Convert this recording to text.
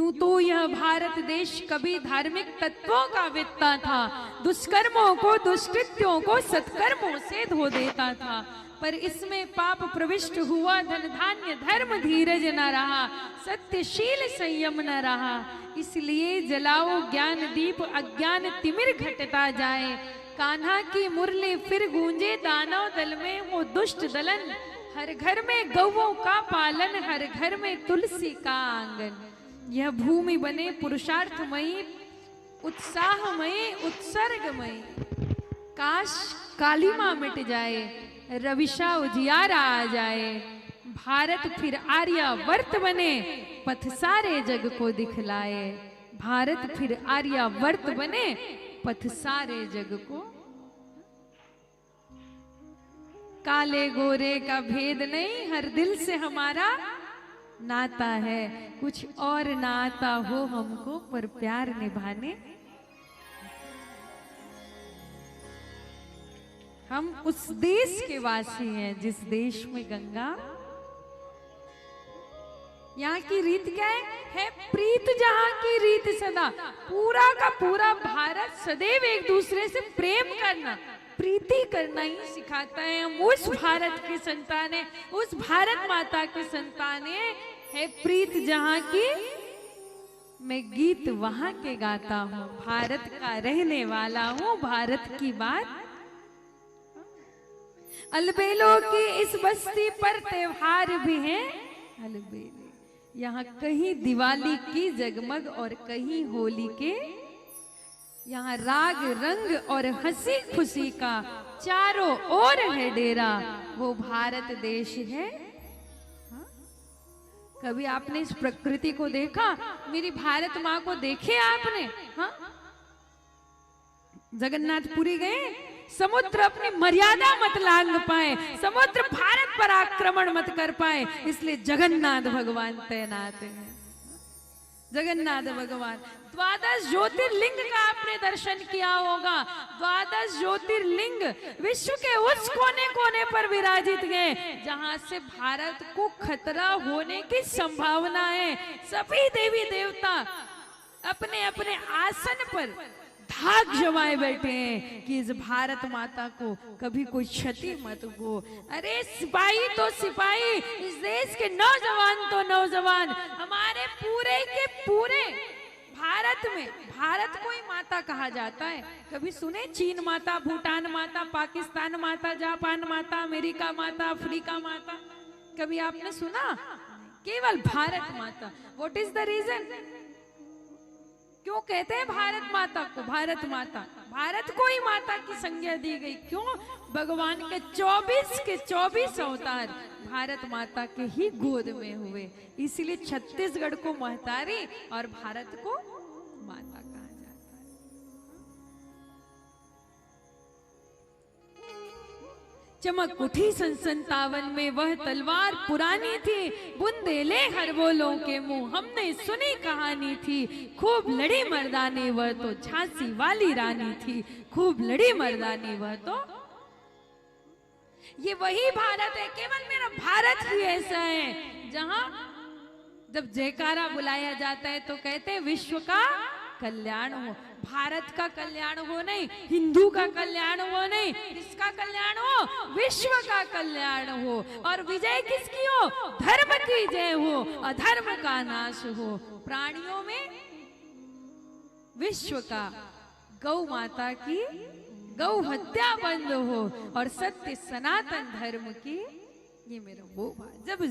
यूं तो यह भारत देश कभी धार्मिक तत्वों का वित्ता था, दुष्कर्मों को दुष्कृत्यों को सत्कर्मों से धो देता था। पर इसमें पाप प्रविष्ट हुआ, धन धान्य धर्म धीरज न रहा, सत्यशील संयम न रहा। इसलिए जलाओ ज्ञान दीप, अज्ञान तिमिर घटता जाए। कान्हा की मुरली फिर गूंजे, दानव दल में हो दुष्ट दलन। हर घर में गौओं का पालन, हर घर में तुलसी का आंगन। यह भूमि बने पुरुषार्थमयी, उत्साहमयी, उत्सर्गमयी। काश काली मां मिट जाए, रविशा उजियारा आ जाए। भारत फिर आर्यावर्त बने, पथ सारे जग को दिखलाए। भारत फिर आर्यावर्त बने, पथ सारे जग को। काले गोरे का भेद नहीं, हर दिल से हमारा नाता है। कुछ और ना आता हो हमको, पर प्यार निभाने हम उस देश के वासी हैं जिस देश में गंगा। यहाँ की रीत क्या है प्रीत जहाँ की रीत सदा। पूरा का पूरा भारत सदैव एक दूसरे से प्रेम करना, प्रीति करना ही सिखाता है। हम उस भारत के संतान हैं, उस भारत माता के संतान हैं। है प्रीत जहाँ की, मैं गीत वहां के गाता हूँ। भारत का रहने वाला हूँ, भारत की बात। अलबेलों की इस बस्ती पर त्योहार भी हैं अलबेले। यहाँ कहीं दिवाली की जगमग और कहीं होली के। यहाँ राग रंग और हंसी खुशी का चारों ओर है डेरा। वो भारत देश है। हा? कभी आपने इस प्रकृति को देखा? मेरी भारत माँ को देखे आपने? हाँ, जगन्नाथपुरी गए, समुद्र अपनी मर्यादा मत लांग पाए, समुद्र भारत पर आक्रमण मत कर पाए, इसलिए जगन्नाथ भगवान तैनात है। जगन्नाथ भगवान। द्वादश ज्योतिर्लिंग का आपने दर्शन किया होगा। द्वादश ज्योतिर्लिंग विश्व के उस कोने कोने पर विराजित हैं जहां से भारत को खतरा होने की संभावना है। सभी देवी देवता अपने अपने आसन पर धाक जमाए बैठे हैं कि इस भारत माता को कभी कोई क्षति मत हो। अरे सिपाही तो सिपाही, इस देश के नौजवान तो नौजवान, हमारे पूरे के पूरे भारत में भारत को ही माता कहा जाता है। कभी सुने चीन माता, भूटान माता, पाकिस्तान माता, जापान माता, अमेरिका माता, अफ्रीका माता? कभी आपने सुना? केवल Bharat Mata. What is the reason? क्यों कहते हैं भारत माता को भारत माता? भारत को ही माता की संज्ञा दी गई। क्यों? भगवान के 24 अवतार भारत माता के ही गोद में हुए, इसलिए छत्तीसगढ़ को महतारी और भारत को माता कहा जाता है। चमक उठी सन 57 में, वह तलवार पुरानी थी, बुंदेले हरबोलों के मुंह, हमने सुनी कहानी थी। खूब लड़ी मर्दानी वह तो झांसी वाली रानी थी, खूब लड़ी मर्दानी वह तो। ये वही भारत है, केवल मेरा भारत ही ऐसा है जहां जब जयकारा बुलाया जाता है तो कहते हैं विश्व का कल्याण हो। भारत का कल्याण हो नहीं, हिंदू का कल्याण हो नहीं, किसका कल्याण हो? विश्व का कल्याण हो। और विजय किसकी हो? धर्म की जय हो, अधर्म का नाश हो। प्राणियों में विश्व का, गौ माता की गौ हत्या बंद हो और सत्य सनातन धर्म की। ये मेरा वो जब